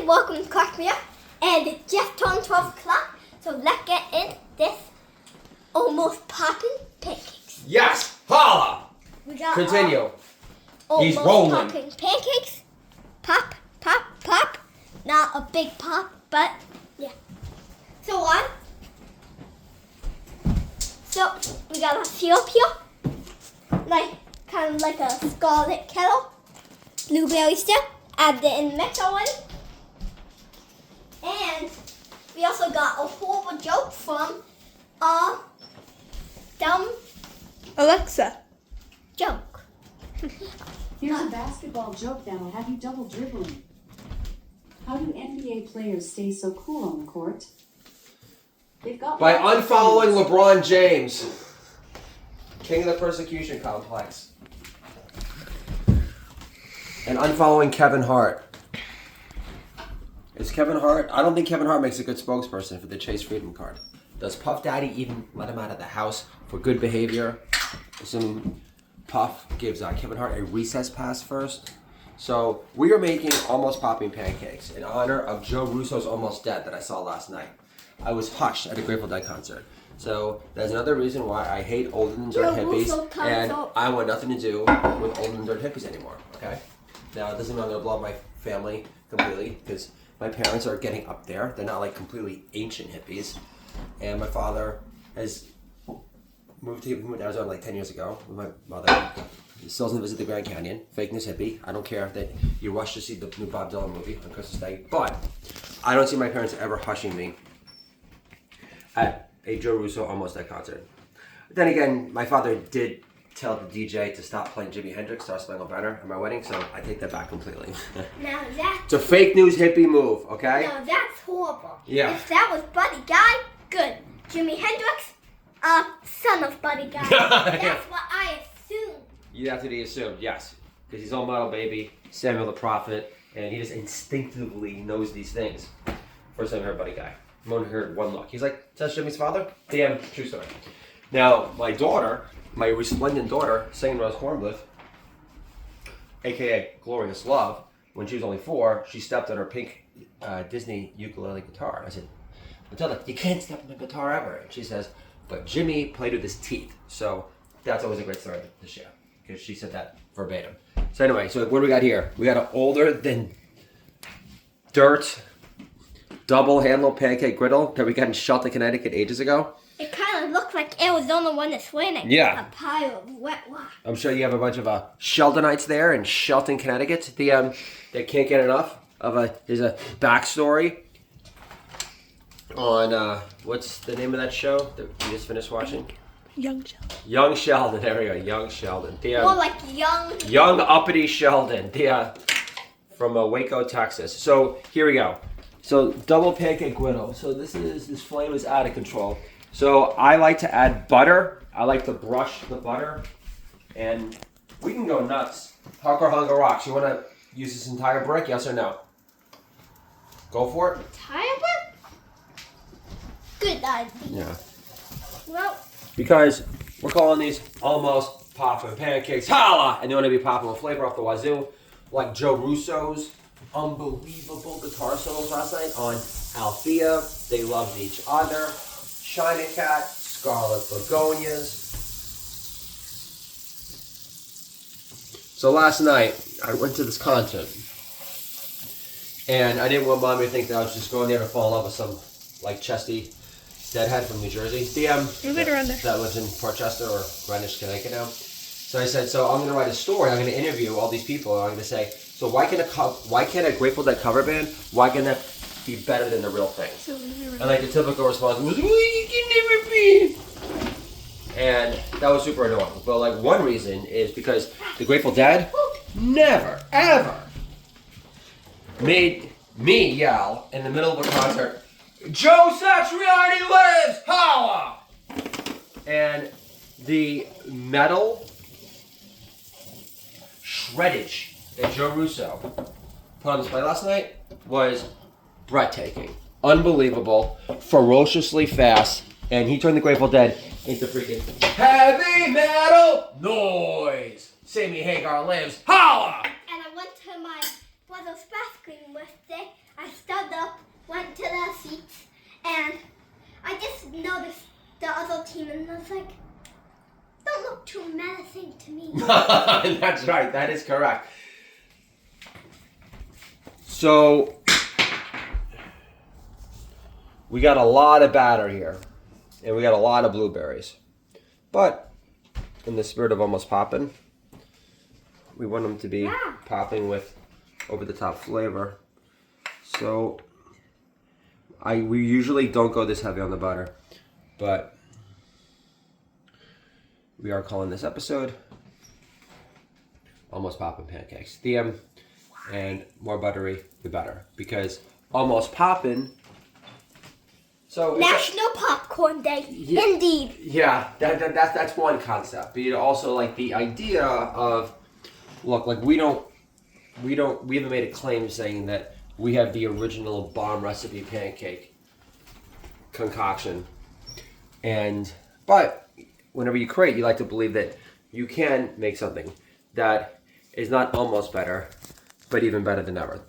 everybody, welcome to Crack Me Up. And it just turned 12 o'clock, so let's get in this almost popping pancakes. Yes! Holla! We got Continue. He's almost rolling. popping pancakes. Pop, pop, pop. Not a big pop, but yeah. So we got a syrup here. Kind of like a scarlet kettle. Blueberry syrup. Add it in the mix already. And we also got a horrible joke from dumb Alexa. joke. Here's a basketball joke that'll have you double dribbling. How do NBA players stay so cool on the court? They've got By lots of unfollowing friends. LeBron James. King of the persecution complex. And unfollowing Kevin Hart. Is Kevin Hart? I don't think Kevin Hart makes a good spokesperson for the Chase Freedom card. Does Puff Daddy even let him out of the house for good behavior? Assuming Puff gives Kevin Hart a recess pass first. So we are making almost popping pancakes in honor of Joe Russo's Almost Dead that I saw last night. I was hushed at a Grateful Dead concert. So that's another reason why I hate old and dirt Joe Russo hippies, comes and up. I want nothing to do with old and dirt hippies anymore. Okay. Now it doesn't mean I'm gonna blow up my family completely because my parents are getting up there. They're not like completely ancient hippies, and my father has moved to Arizona like 10 years ago with my mother. He still doesn't visit the Grand Canyon. Fake news hippie. I don't care that you rush to see the new Bob Dylan movie on Christmas Day, but I don't see my parents ever hushing me at a Joe Russo Almost Dead concert. But then again, my father did tell the DJ to stop playing Jimi Hendrix, Star Spangled Banner at my wedding, so I take that back completely. Now that's It's a fake news hippie move, okay? no, that's horrible. Yeah. If that was Buddy Guy, good. Jimi Hendrix, son of Buddy Guy. That's what I assumed. That's what he assumed, yes. Because he's all metal, baby, Samuel the Prophet, and he just instinctively knows these things. First time I heard Buddy Guy. I've only heard one look. He's like, that's Jimmy's father? Damn, true story. Now, my daughter, my resplendent daughter, sang Rose Hornbluth, a.k.a. Glorious Love, when she was only 4, she stepped on her pink Disney ukulele guitar. I said, Matilda, you can't step on the guitar ever. And she says, but Jimmy played with his teeth. So that's always a great story to share, because she said that verbatim. So anyway, so what do we got here? We got an older than dirt double handle pancake griddle that we got in Shelton, Connecticut ages ago. It kind of looks like Arizona when it's raining. Yeah. A pile of wet rock. I'm sure you have a bunch of Sheldonites there in Shelton, Connecticut. They can't get enough of there's a backstory on what's the name of that show that we just finished watching? Young Sheldon. Young Sheldon. There we go. Young Sheldon. More like Young uppity Sheldon. From Waco, Texas. So here we go. So double pancake griddle. So this flame is out of control. So I like to add butter. I like to brush the butter, and we can go nuts. Hunger rocks. You want to use this entire brick? Yes or no? Go for it. Entire brick? Good idea. Yeah. Well, Because we're calling these almost poppin' pancakes. Holla! And they want to be popping with flavor off the wazoo, like Joe Russo's unbelievable guitar solos last night on Althea. They loved each other. China Cat, Scarlet Begonias. So last night, I went to this concert, and I didn't want Mommy to think that I was just going there to fall in love with some, like, chesty deadhead from New Jersey. Move it around there. That lives in Portchester or Greenwich, Connecticut now. So I said, so I'm going to write a story. I'm going to interview all these people, and I'm going to say, so why can't a Grateful Dead cover band, why can that be better than the real thing? So move it around. And like the typical response was, well, you can never be. And that was super annoying. But like one reason is because the Grateful Dead never, ever made me yell in the middle of a concert, Joe Satriani lives! Holla! And the metal shreddage that Joe Russo put on display last night was breathtaking, unbelievable, ferociously fast, and he turned the Grateful Dead into freaking heavy metal noise. Sammy Hagar lives. Holla! and I went to my brother's bathroom birthday. I team, and I was like, don't look too menacing to me. That's right. That is correct. So we got a lot of batter here, and we got a lot of blueberries. But in the spirit of almost popping, we want them to be popping with over-the-top flavor. So we usually don't go this heavy on the butter, but we are calling this episode Almost Poppin' Pancakes. And more buttery, the better. Because Almost Poppin'. So National Popcorn Day, indeed. Yeah, that's one concept. But also like the idea of, look, like we haven't made a claim saying that we have the original bomb recipe pancake concoction. But whenever you create, you like to believe that you can make something that is not almost better, but even better than ever.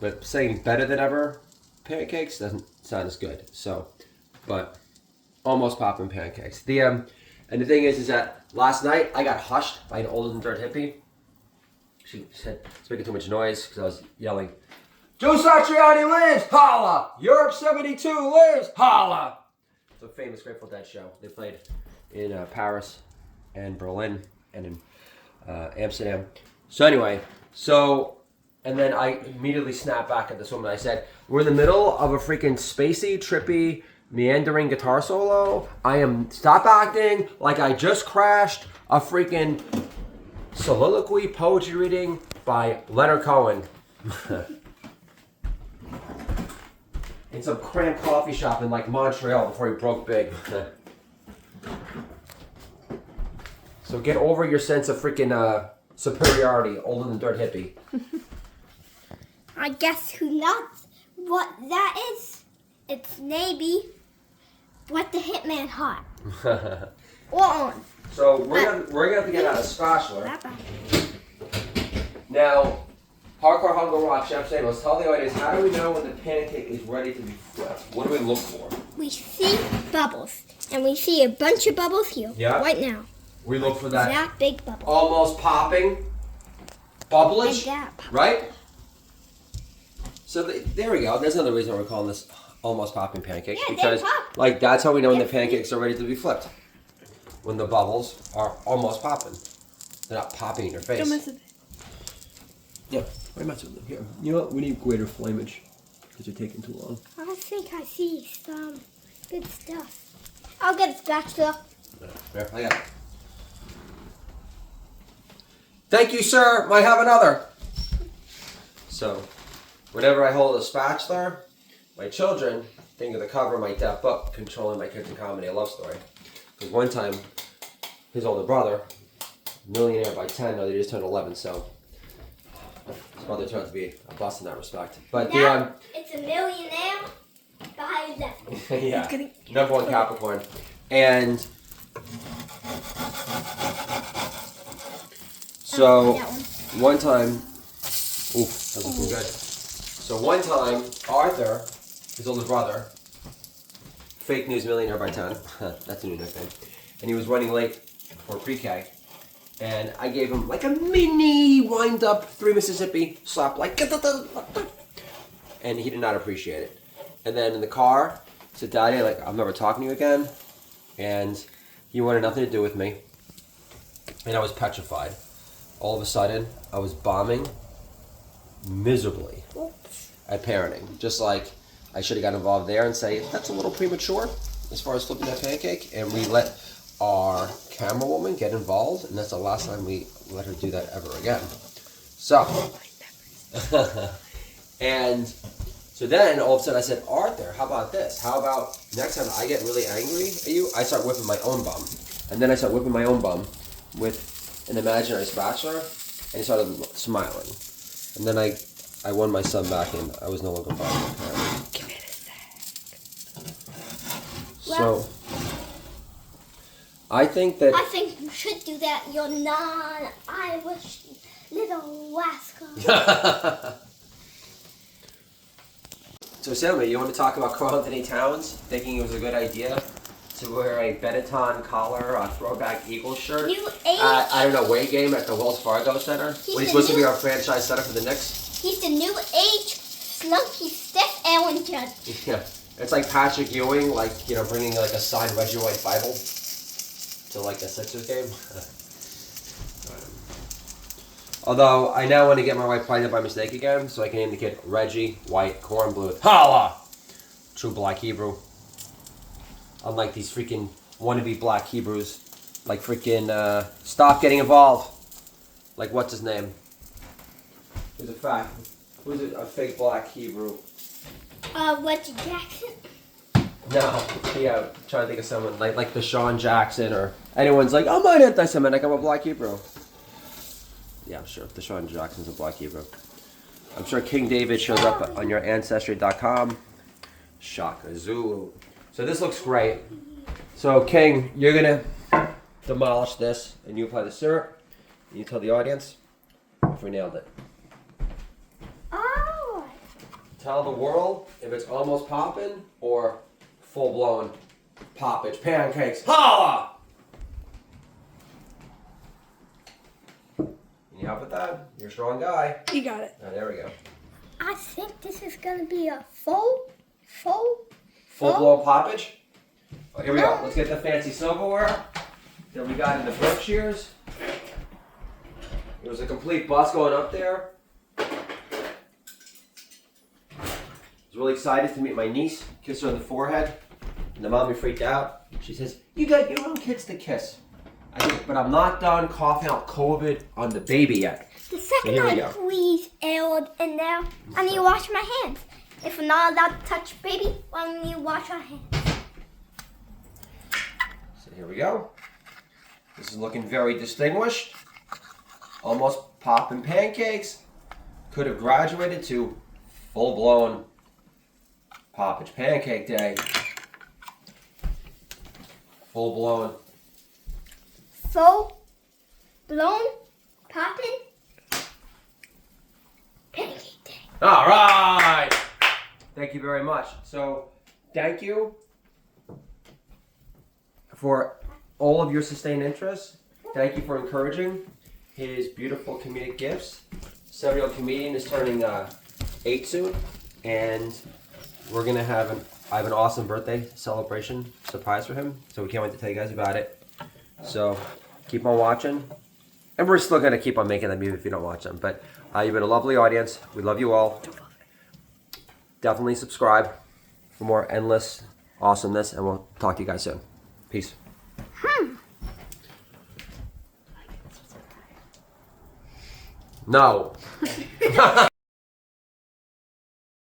But saying better than ever pancakes doesn't sound as good. So, but almost poppin' pancakes. And the thing is that last night I got hushed by an older than dirt hippie. She said it's making too much noise because I was yelling, "Joe Satriani lives! Holla! Europe 72 lives! Holla!" It's a famous Grateful Dead show. They played in Paris and Berlin and in Amsterdam. So anyway, and then I immediately snapped back at this woman. I said, "We're in the middle of a freaking spacey, trippy, meandering guitar solo. Stop acting like I just crashed a freaking soliloquy poetry reading by Leonard Cohen in some cramped coffee shop in like Montreal before he broke big." So get over your sense of freaking superiority, older than dirt hippie. I guess who knows what that is? It's maybe what the Hitman hot. Or on. So we're gonna have to get out a spatula. Now, Hardcore Hunger Rock Chef Samuels, tell the audience, how do we know when the pancake is ready to be flipped? What do we look for? We see bubbles, and we see a bunch of bubbles here right now. We look for that. That big bubble. Almost popping, bubblage, Like that. right? So there we go. There's another reason we're calling this almost popping pancakes, Yeah, because they pop. like that's how we know when the pancakes are ready to be flipped. When the bubbles are almost popping, they're not popping in your face. Don't mess with it. Yeah, why mess with them here? You know what? We need greater flamage because you're taking too long. I think I see some good stuff. I'll get a spatula. There, I got it. Thank you, sir. Might have another. So, whenever I hold a spatula, my children think of the cover of my deaf book, Controlling My Kids in Comedy, a Love Story. Because one time, his older brother, millionaire by 10, no, they just turned 11, so his brother turned out to be a bust in that respect. But Now, it's a millionaire by 11. yeah, number one Capricorn. And so, one time, oof, that was looking good. So one time, Arthur, his older brother, fake news millionaire by 10, that's a new nickname, and he was running late for pre-K, and I gave him like a mini wind-up 3 Mississippi slap, like, and he did not appreciate it. And then in the car, I said, "Daddy, like, I'm never talking to you again," and he wanted nothing to do with me, and I was petrified. All of a sudden, I was bombing miserably at parenting. Just like I should have got involved there and say, that's a little premature as far as flipping that pancake. And we let our camera woman get involved, and that's the last time we let her do that ever again. So, and so then all of a sudden I said, "Arthur, how about this? How about next time I get really angry at you, I start whipping my own bum." And then I start whipping my own bum with an imaginary spatula, and he started smiling. And then I won my son back, and I was no longer fighting my parents. Give it a sec. So, I think that... I think you should do that, you non-Irish little rascal. So, Sammy, you want to talk about Carl Anthony Towns thinking it was a good idea to wear a Benetton collar, a throwback Eagles shirt. New age. I don't know, away game at the Wells Fargo Center. When he's supposed to be our franchise center for the Knicks. He's the new age slunky Steph Allen Judd. Yeah, it's like Patrick Ewing, like, you know, bringing like a signed Reggie White Bible to like a Sixers game. Although I now want to get my wife pregnant by mistake again, so I can name the kid Reggie White Cornbluth. Holla! True black Hebrew. Unlike these freaking wannabe black Hebrews, like freaking stop getting involved. Like what's his name? Who's a fake black Hebrew? Reggie Jackson. No, yeah, I'm trying to think of someone like Deshaun Jackson or anyone's like, I'm not anti-Semitic, I'm a black Hebrew. Yeah, I'm sure Deshaun Jackson's a black Hebrew. I'm sure King David shows up on your Ancestry.com. Shaka Zulu. So this looks great. So King, you're gonna demolish this and you apply the syrup. And you tell the audience if we nailed it. Oh. Tell the world if it's almost poppin' or full-blown poppage pancakes. Holla! You help with that? You're a strong guy. You got it. Oh, there we go. I think this is gonna be a full. Full-blown poppage. Oh, here we go. Let's get the fancy silverware that we got in the Berkshires. There was a complete bus going up there. I was really excited to meet my niece, kiss her on the forehead, and the mommy freaked out. She says, "You got your own kids to kiss." I said, "But I'm not done coughing out COVID on the baby yet." The second here we I go. squeeze air in there, I need to wash my hands. If we're not allowed to touch baby, why don't we wash our hands? So here we go. This is looking very distinguished. Almost poppin' pancakes. Could have graduated to full-blown poppage pancake day. Full-blown. Full blown poppin' pancake day. All right. Thank you very much. So, thank you for all of your sustained interest. Thank you for encouraging his beautiful comedic gifts. 7-year-old comedian is turning 8 soon, and we're gonna have I have an awesome birthday celebration surprise for him. So we can't wait to tell you guys about it. So keep on watching, and we're still gonna keep on making them even if you don't watch them. But you've been a lovely audience. We love you all. Definitely subscribe for more endless awesomeness, and we'll talk to you guys soon. Peace. No.